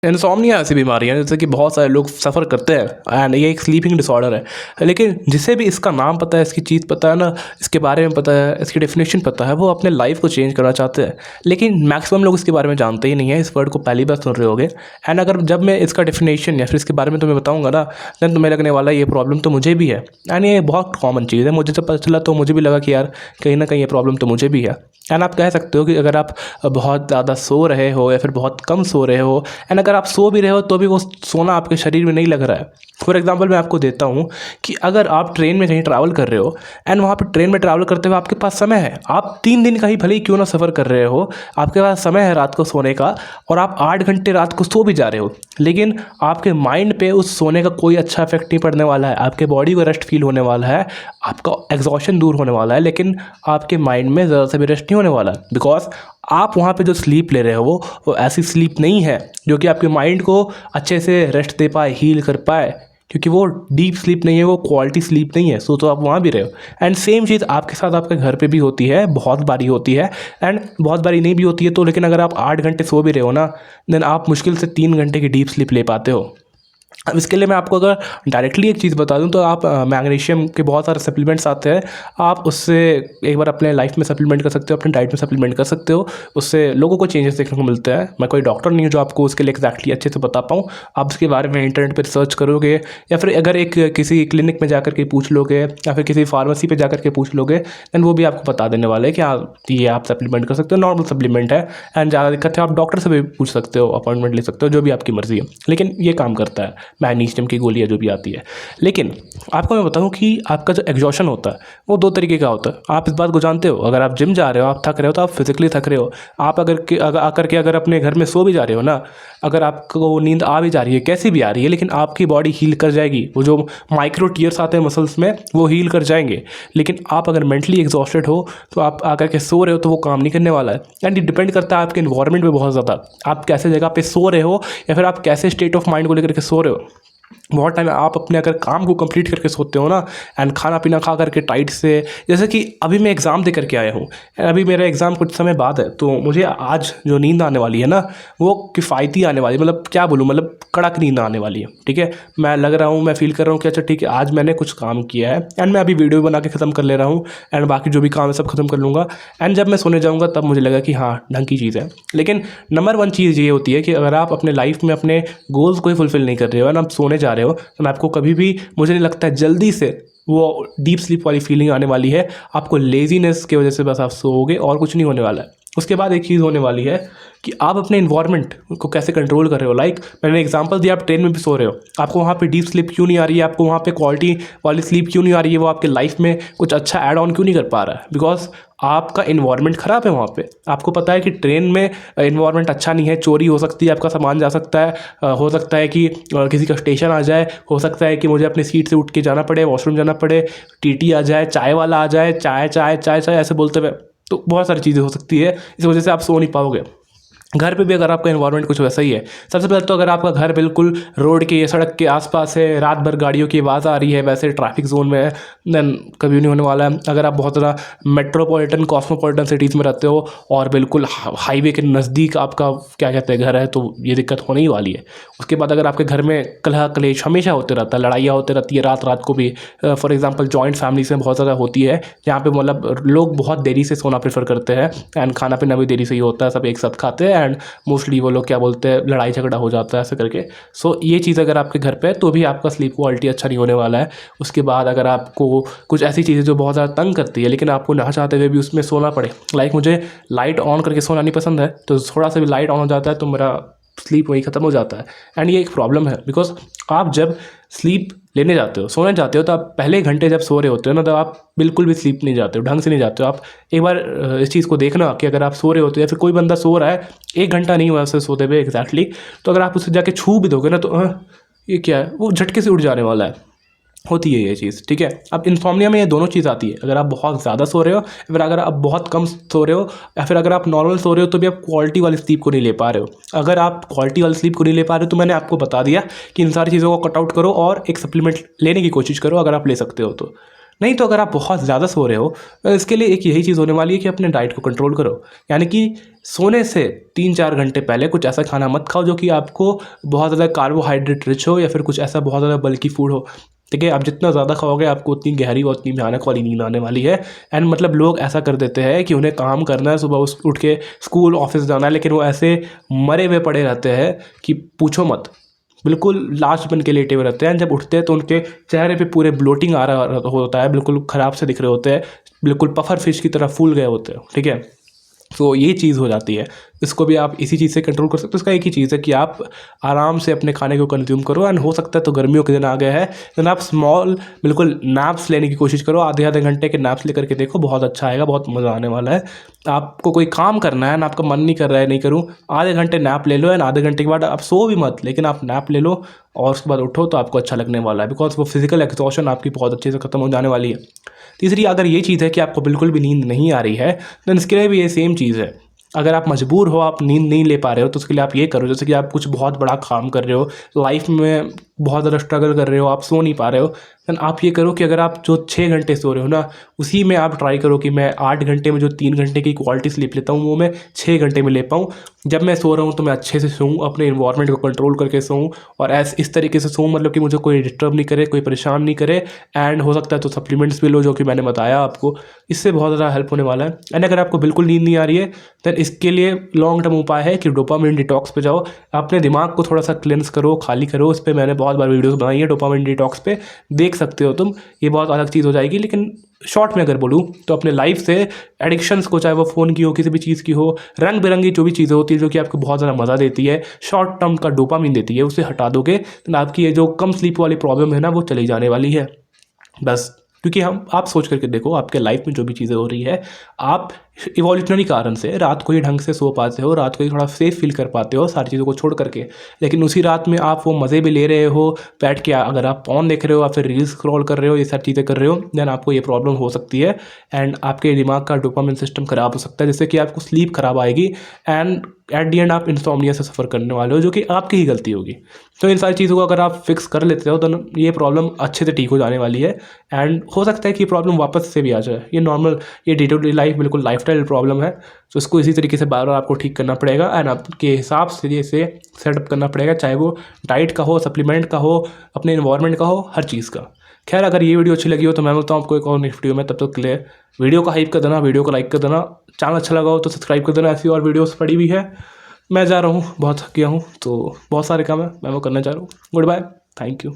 Insomnia ऐसी बीमारी है जैसे कि बहुत सारे लोग सफ़र करते हैं एंड ये एक स्लीपिंग डिसऑर्डर है। लेकिन जिसे भी इसका नाम पता है, इसकी चीज़ पता है ना, इसके बारे में पता है, इसकी डेफिनेशन पता है, वो अपने लाइफ को चेंज करना चाहते हैं। लेकिन मैक्सिमम लोग इसके बारे में जानते ही नहीं है, इस वर्ड को पहली बार सुन रहे होगे। एंड अगर जब मैं इसका डेफिनेशन या फिर इसके बारे में तुम्हें बताऊँगा ना, देन तुम्हें लगने वाला है ये प्रॉब्लम तो मुझे भी है। एंड ये बहुत कॉमन चीज़ है, मुझे जब पता चला तो मुझे भी लगा कि यार कहीं ना कहीं ये प्रॉब्लम तो मुझे भी है। एंड आप कह सकते हो कि अगर आप बहुत ज़्यादा सो रहे हो या फिर बहुत कम सो रहे हो, एंड अगर आप सो भी रहे हो तो भी वो सोना आपके शरीर में नहीं लग रहा है। फॉर एग्जांपल मैं आपको देता हूँ कि अगर आप ट्रेन में कहीं ट्रैवल कर रहे हो एंड वहाँ पे ट्रेन में ट्रैवल करते हुए आपके पास समय है, आप 3 दिन का ही भले ही क्यों ना सफ़र कर रहे हो, आपके पास समय है रात को सोने का, और आप 8 घंटे रात को सो भी जा रहे हो, लेकिन आपके माइंड पे उस सोने का कोई अच्छा इफेक्ट नहीं पड़ने वाला है। आपके बॉडी को रेस्ट फील होने वाला है, आपका एग्जॉशन दूर होने वाला है, लेकिन आपके माइंड में ज़्यादा से भी रेस्ट नहीं होने वाला है। बिकॉज आप वहाँ पे जो स्लीप ले रहे हो वो ऐसी स्लीप नहीं है जो कि आपके माइंड को अच्छे से रेस्ट दे पाए, हील कर पाए, क्योंकि वो डीप स्लीप नहीं है, वो क्वालिटी स्लीप नहीं है। सो तो आप वहाँ भी रहे हो। एंड सेम चीज़ आपके साथ आपके घर पे भी होती है, बहुत बारी होती है, एंड बहुत बारी नहीं भी होती है तो, लेकिन अगर आप 8 घंटे सो भी रहे हो ना, देन आप मुश्किल से 3 घंटे की डीप स्लीप ले पाते हो। अब इसके लिए मैं आपको अगर डायरेक्टली एक चीज़ बता दूं तो आप मैग्नीशियम के बहुत सारे सप्लीमेंट्स आते हैं, आप उससे एक बार अपने लाइफ में सप्लीमेंट कर सकते हो, अपने डाइट में सप्लीमेंट कर सकते हो। उससे लोगों को चेंजेस देखने को मिलते हैं। मैं कोई डॉक्टर नहीं हूँ जो आपको उसके लिए एक्जैक्टली अच्छे से बता पाऊँ। आप उसके बारे में इंटरनेट पर रिसर्च करोगे या फिर अगर एक किसी क्लिनिक में जाकर के पूछ लोगे या फिर किसी फार्मेसी पर जाकर के पूछ लोगे, दैन वो भी आपको बता देने वाले हैं कि हाँ ये आप सप्लीमेंट कर सकते हो, नॉर्मल सप्लीमेंट है। एंड ज़्यादा दिक्कत है आप डॉक्टर से भी पूछ सकते हो, अपॉइंटमेंट ले सकते हो, जो भी आपकी मर्ज़ी है, लेकिन ये काम करता है। मैग्नीशियम की गोलियाँ जो भी आती है। लेकिन आपको मैं बताऊं कि आपका जो एग्जॉशन होता है वो 2 तरीके का होता है। आप इस बात को जानते हो, अगर आप जिम जा रहे हो, आप थक रहे हो तो आप फिजिकली थक रहे हो। आप अगर आकर के अगर अपने घर में सो भी जा रहे हो ना, अगर आपको नींद आ भी जा रही है, कैसी भी आ रही है, लेकिन आपकी बॉडी हील कर जाएगी। वो जो माइक्रो टीयर्स आते हैं मसल्स में वो हील कर जाएंगे। लेकिन आप अगर मेंटली एग्जॉस्टेड हो तो आप आकर के सो रहे हो तो वो काम नहीं करने वाला है। एंड ये डिपेंड करता है आपके इन्वायरमेंट पे बहुत ज़्यादा, आप कैसे जगह पे सो रहे हो या फिर आप कैसे स्टेट ऑफ माइंड को लेकर के सो रहे हो। बहुत टाइम आप अपने अगर काम को कंप्लीट करके सोते हो ना, एंड खाना पीना खा करके टाइट से, जैसे कि अभी मैं एग्ज़ाम दे करके आया हूँ, अभी मेरा एग्ज़ाम कुछ समय बाद है, तो मुझे आज जो नींद आने वाली है ना वो किफ़ायती आने वाली है। मतलब क्या बोलूँ, मतलब कड़क नींद आने वाली है। ठीक है, मैं लग रहा हूँ, मैं फील कर रहा हूँ कि अच्छा ठीक है आज मैंने कुछ काम किया है, एंड मैं अभी वीडियो बना के ख़त्म कर ले रहा हूँ, एंड बाकी जो भी काम है सब खत्म कर लूँगा, एंड जब मैं सोने जाऊँगा तब मुझे लगा कि हाँ ढंग की चीज़ है। लेकिन नंबर 1 चीज़ ये होती है कि अगर आप अपने लाइफ में अपने गोल्स को ही फुलफ़िल नहीं कर रहे हो एंड आप सोने जा रहे हो, तो मैं आपको कभी भी, मुझे नहीं लगता है जल्दी से वो डीप स्लीप वाली फीलिंग आने वाली है। आपको लेजीनेस की वजह से बस आप सोओगे और कुछ नहीं होने वाला है। उसके बाद एक चीज़ होने वाली है कि आप अपने इन्वायरमेंट को कैसे कंट्रोल कर रहे हो। लाइक मैंने एग्जांपल दिया, आप ट्रेन में भी सो रहे हो, आपको वहाँ पे डीप स्लीप क्यों नहीं आ रही है, आपको वहाँ पे क्वालिटी वाली स्लीप क्यों नहीं आ रही है, वो आपके लाइफ में कुछ अच्छा ऐड ऑन क्यों नहीं कर पा रहा है। बिकॉज आपका इन्वायरमेंट ख़राब है वहाँ पे। आपको पता है कि ट्रेन में इन्वायरमेंट अच्छा नहीं है, चोरी हो सकती है, आपका सामान जा सकता है, हो सकता है कि किसी का स्टेशन आ जाए, हो सकता है कि मुझे अपनी सीट से उठ के जाना पड़े, वॉशरूम जाना पड़े, टीटी आ जाए, चाय वाला आ जाए, चाय चाय चाय चाय ऐसे बोलते हुए, तो बहुत सारी चीज़ें हो सकती है, इस वजह से आप सो नहीं पाओगे। घर पे भी अगर आपका एनवायरनमेंट कुछ वैसा ही है, सबसे पहले तो अगर आपका घर बिल्कुल रोड के, सड़क के आसपास है, रात भर गाड़ियों की आवाज़ आ रही है, वैसे ट्रैफिक जोन में है, देन कभी नहीं होने वाला है। अगर आप बहुत ज़्यादा मेट्रोपॉलिटन कॉस्मोपॉलिटन सिटीज़ में रहते हो और बिल्कुल हाईवे के नज़दीक आपका क्या कहते हैं घर है, तो ये दिक्कत होने ही वाली है। उसके बाद अगर आपके घर में कलह कलेश हमेशा होते रहता है, लड़ाइयाँ होती रहती है रात रात को भी। फॉर एग्जाम्पल जॉइंट फैमिलीज में बहुत ज़्यादा होती है, जहाँ पे मतलब लोग बहुत देरी से सोना प्रेफर करते हैं, एंड खाना पीना भी देरी से ही होता है, सब एक साथ खाते हैं, एंड मोस्टली वो लोग क्या बोलते हैं, लड़ाई झगड़ा हो जाता है ऐसे करके। सो ये चीज़ अगर आपके घर पे है तो भी आपका स्लीप क्वालिटी अच्छा नहीं होने वाला है। उसके बाद अगर आपको कुछ ऐसी चीज़ें जो बहुत ज़्यादा तंग करती है लेकिन आपको ना चाहते हुए भी उसमें सोना पड़े, लाइक मुझे लाइट ऑन करके सोना नहीं पसंद है, तो थोड़ा सा भी लाइट ऑन हो जाता है तो मेरा स्लीप वही ख़त्म हो जाता है। एंड ये एक प्रॉब्लम है, बिकॉज आप जब स्लीप लेने जाते हो, सोने जाते हो, तो आप पहले घंटे जब सो रहे होते हो ना, तब आप बिल्कुल भी स्लीप नहीं जाते हो, ढंग से नहीं जाते हो। आप एक बार इस चीज़ को देखना कि अगर आप सो रहे होते हो या फिर कोई बंदा सो रहा है, 1 घंटा नहीं हुआ उससे सोते हुए एग्जैक्टली, तो अगर आप उससे जाके छू भी दोगे ना तो ये क्या है, वो झटके से उठ जाने वाला है। होती है ये चीज़। ठीक है, अब इंसोम्निया में ये दोनों चीज़ आती है। अगर आप बहुत ज़्यादा सो रहे हो या फिर अगर आप बहुत कम सो रहे हो या फिर अगर आप नॉर्मल सो रहे हो, तो भी आप क्वालिटी वाली स्लीप को नहीं ले पा रहे हो। अगर आप क्वालिटी वाली स्लीप को नहीं ले पा रहे हो तो मैंने आपको बता दिया कि इन सारी चीज़ों को कट आउट करो और एक सप्लीमेंट लेने की कोशिश करो अगर आप ले सकते हो तो। नहीं तो अगर आप बहुत ज़्यादा सो रहे हो तो इसके लिए एक यही चीज़ होने वाली है कि अपने डाइट को कंट्रोल करो। यानी कि सोने से 3-4 घंटे पहले कुछ ऐसा खाना मत खाओ जो कि आपको बहुत ज़्यादा कार्बोहाइड्रेट रिच हो या फिर कुछ ऐसा बहुत ज़्यादा बल्की फूड हो। ठीक है, आप जितना ज़्यादा खाओगे आपको उतनी गहरी और उतनी भयानक वाली नींद आने वाली है। एंड मतलब लोग ऐसा कर देते हैं कि उन्हें काम करना है, सुबह उठ के स्कूल ऑफिस जाना है, लेकिन वो ऐसे मरे हुए पड़े रहते हैं कि पूछो मत। बिल्कुल लाश बन के लेटे हुए रहते हैं। जब उठते हैं तो उनके चेहरे पे पूरे ब्लोटिंग आ रहा होता है, बिल्कुल ख़राब से दिख रहे होते हैं, बिल्कुल पफर फिश की तरह फूल गए होते हैं। ठीक है, तो ये चीज़ हो जाती है। इसको भी आप इसी चीज़ से कंट्रोल कर सकते हो। इसका एक ही चीज़ है कि आप आराम से अपने खाने को कंज्यूम करो। एंड हो सकता है तो गर्मियों के दिन आ गया है तो आप स्मॉल बिल्कुल नैप्स लेने की कोशिश करो। आधे-आधे घंटे के नैप्स लेकर के देखो, बहुत अच्छा आएगा, बहुत मज़ा आने वाला है। आपको कोई काम करना है ना, आपका मन नहीं कर रहा है नहीं करूँ, आधे घंटे नैप ले लो एंड आधे घंटे के बाद आप सो भी मत, लेकिन आप नैप ले लो और उसके बाद उठो तो आपको अच्छा लगने वाला है। बिकॉज़ वो फिज़िकल एग्ज़ॉशन आपकी बहुत अच्छे से ख़त्म हो जाने वाली है। तीसरी अगर ये चीज़ है कि आपको बिल्कुल भी नींद नहीं आ रही है, देन इसके लिए भी ये सेम चीज़ है। अगर आप मजबूर हो, आप नींद नहीं ले पा रहे हो, तो उसके लिए आप ये करो, जैसे कि आप कुछ बहुत बड़ा काम कर रहे हो, लाइफ़ में बहुत ज़्यादा स्ट्रगल कर रहे हो, आप सो नहीं पा रहे हो, देन आप ये करो कि अगर आप जो 6 घंटे सो रहे हो ना, उसी में आप ट्राई करो कि मैं 8 घंटे में जो 3 घंटे की क्वालिटी स्लीप लेता हूँ, वो मैं 6 घंटे में ले पाऊँ। जब मैं सो रहा हूँ तो मैं अच्छे से सोऊँ, अपने एनवायरनमेंट को कंट्रोल करके सोऊँ और इस तरीके से सोऊँ, मतलब कि मुझे कोई डिस्टर्ब नहीं करे, कोई परेशान नहीं करे। एंड हो सकता है तो सप्लीमेंट्स भी लो, जो कि मैंने बताया आपको, इससे बहुत ज़्यादा हेल्प होने वाला है। एंड अगर आपको बिल्कुल नींद नहीं आ रही है, देन इसके लिए लॉन्ग टर्म उपाय है कि डोपामिन डिटॉक्स पे जाओ, अपने दिमाग को थोड़ा सा क्लेंस करो, खाली करो। इस पे मैंने बहुत बार वीडियोस बनाई है, डोपामिन डिटॉक्स पे देख सकते हो तुम। ये बहुत अलग चीज़ हो जाएगी, लेकिन शॉर्ट में अगर बोलूँ तो अपने लाइफ से एडिक्शंस को, चाहे वो फ़ोन की हो, किसी भी चीज़ की हो, रंग बिरंगी जो भी चीज़ें होती है जो कि आपको बहुत ज़्यादा मज़ा देती है, शॉर्ट टर्म का डोपामिन देती है, उसे हटा दोगे तो आपकी ये जो कम स्लीप वाली प्रॉब्लम है ना, वो चली जाने वाली है। बस, क्योंकि हम आप सोच करके देखो, आपके लाइफ में जो भी चीज़ें हो रही है, आप इवोल्यूशनरी कारण से रात को ही ढंग से सो पाते हो, रात को ही थोड़ा सेफ फील कर पाते हो सारी चीज़ों को छोड़ करके। लेकिन उसी रात में आप वो मज़े भी ले रहे हो बैठ के, अगर आप फ़ोन देख रहे हो या फिर रील्स स्क्रॉल कर रहे हो, ये सब चीज़ें कर रहे हो, देन आपको ये प्रॉब्लम हो सकती है। एंड आपके दिमाग का डोपामिन सिस्टम ख़राब हो सकता है, जिससे कि आपको स्लीप ख़राब आएगी एंड एट दी एंड आप इंसोम्निया से सफ़र करने वाले हो, जो कि आपकी ही गलती होगी। तो इन सारी चीज़ों को अगर आप फिक्स कर लेते हो तो ये प्रॉब्लम अच्छे से ठीक हो जाने वाली है। एंड हो सकता है कि प्रॉब्लम वापस से भी आ जाए। ये नॉर्मल, ये डे टू डे लाइफ बिल्कुल लाइफस्टाइल प्रॉब्लम है, तो इसको इसी तरीके से बार बार आपको ठीक करना पड़ेगा एंड आपके हिसाब से इसे सेटअप करना पड़ेगा, चाहे वो डाइट का हो, सप्लीमेंट का हो, अपने इन्वायरमेंट का हो, हर चीज़ का। खैर, अगर ये वीडियो अच्छी लगी हो तो मैं बोलता हूँ आपको एक और नेक्स्ट वीडियो में, तब तक के लिए वीडियो को हाइप कर देना, वीडियो को लाइक कर देना, चैनल अच्छा लगा हो तो सब्सक्राइब कर देना। ऐसी और वीडियोस पड़ी हुई है। मैं जा रहा हूँ, बहुत थक गया हूँ, तो बहुत सारे काम है, मैं वो करना चाह रहा हूँ। Goodbye, thank you.